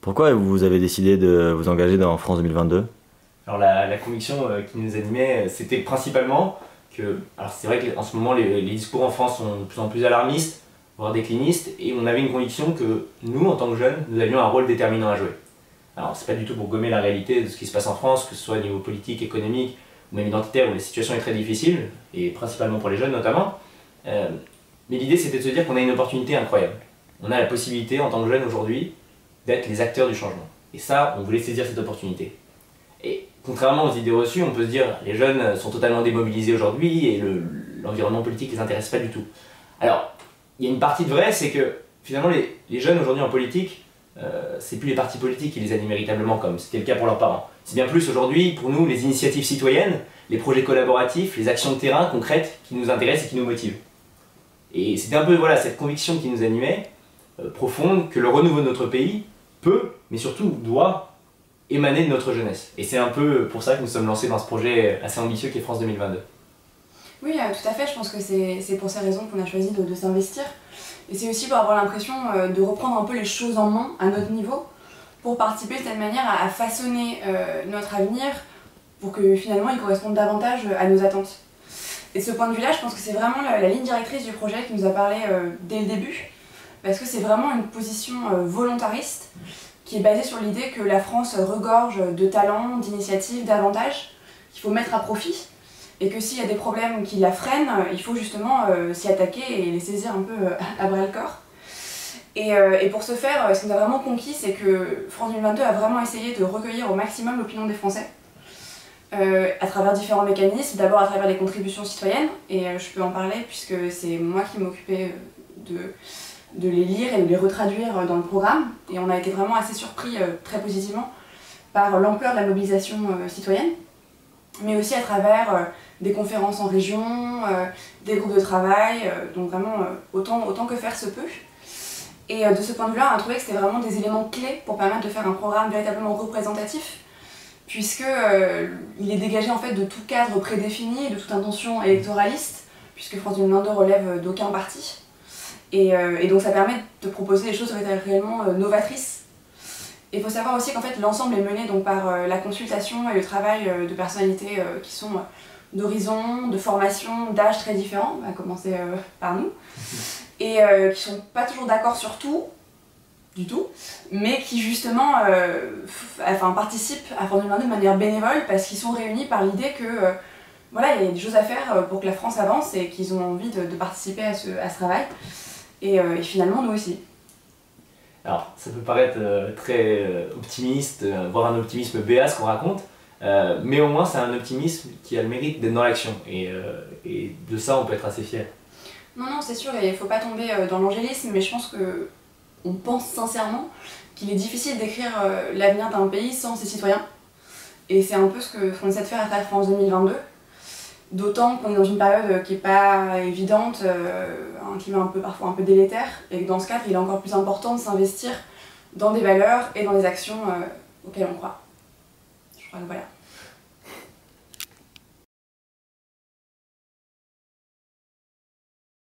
Pourquoi vous avez décidé de vous engager dans France 2022? Alors la conviction qui nous animait, c'était principalement que, alors c'est vrai qu'en ce moment les discours en France sont de plus en plus alarmistes, voire déclinistes, et on avait une conviction que nous, en tant que jeunes, nous avions un rôle déterminant à jouer. Alors c'est pas du tout pour gommer la réalité de ce qui se passe en France, que ce soit au niveau politique, économique, ou même identitaire, où la situation est très difficile, et principalement pour les jeunes notamment, mais l'idée c'était de se dire qu'on a une opportunité incroyable. On a la possibilité, en tant que jeunes aujourd'hui, d'être les acteurs du changement. Et ça, on voulait saisir cette opportunité. Et contrairement aux idées reçues, on peut se dire les jeunes sont totalement démobilisés aujourd'hui et l'environnement politique ne les intéresse pas du tout. Alors, il y a une partie de vrai, c'est que finalement les jeunes aujourd'hui en politique, c'est plus les partis politiques qui les animent véritablement comme c'était le cas pour leurs parents. C'est bien plus aujourd'hui, pour nous, les initiatives citoyennes, les projets collaboratifs, les actions de terrain concrètes qui nous intéressent et qui nous motivent. Et c'était un peu voilà, cette conviction qui nous animait, profonde, que le renouveau de notre pays peut, mais surtout doit, émaner de notre jeunesse. Et c'est un peu pour ça que nous sommes lancés dans ce projet assez ambitieux qui est France 2022. Oui, tout à fait, je pense que c'est pour ces raisons qu'on a choisi de s'investir. Et c'est aussi pour avoir l'impression de reprendre un peu les choses en main à notre niveau, pour participer de telle manière à façonner notre avenir, pour que finalement il corresponde davantage à nos attentes. Et de ce point de vue-là, je pense que c'est vraiment la ligne directrice du projet qui nous a parlé dès le début, parce que c'est vraiment une position volontariste, qui est basée sur l'idée que la France regorge de talents, d'initiatives, d'avantages qu'il faut mettre à profit, et que s'il y a des problèmes qui la freinent, il faut justement s'y attaquer et les saisir un peu à bras-le-corps. Et pour ce faire, ce qu'on a vraiment conquis, c'est que France 2022 a vraiment essayé de recueillir au maximum l'opinion des Français, à travers différents mécanismes, d'abord à travers les contributions citoyennes, et je peux en parler puisque c'est moi qui m'occupais de les lire et de les retraduire dans le programme, et on a été vraiment assez surpris très positivement par l'ampleur de la mobilisation citoyenne, mais aussi à travers des conférences en région, des groupes de travail, donc vraiment autant que faire se peut. Et de ce point de vue-là, on a trouvé que c'était vraiment des éléments clés pour permettre de faire un programme véritablement représentatif, puisque il est dégagé en fait de tout cadre prédéfini et de toute intention électoraliste, puisque France 2022 relève d'aucun parti. Et donc ça permet de proposer des choses réellement novatrices. Et il faut savoir aussi qu'en fait l'ensemble est mené donc par la consultation et le travail de personnalités qui sont d'horizons, de formations, d'âges très différents, à commencer par nous, et qui sont pas toujours d'accord sur tout, du tout, mais qui justement participent à France 2022 de manière bénévole parce qu'ils sont réunis par l'idée que voilà, il y a des choses à faire pour que la France avance et qu'ils ont envie de participer à ce travail. Et finalement, nous aussi. Alors, ça peut paraître très optimiste, voire un optimisme béat ce qu'on raconte, mais au moins c'est un optimisme qui a le mérite d'être dans l'action, et de ça on peut être assez fier. Non, c'est sûr, et il ne faut pas tomber dans l'angélisme, mais je pense qu'on pense sincèrement qu'il est difficile d'écrire l'avenir d'un pays sans ses citoyens. Et c'est un peu ce qu'on essaie de faire à travers France 2022. D'autant qu'on est dans une période qui n'est pas évidente, un climat parfois un peu délétère, et que dans ce cadre, il est encore plus important de s'investir dans des valeurs et dans des actions auxquelles on croit. Je crois que voilà.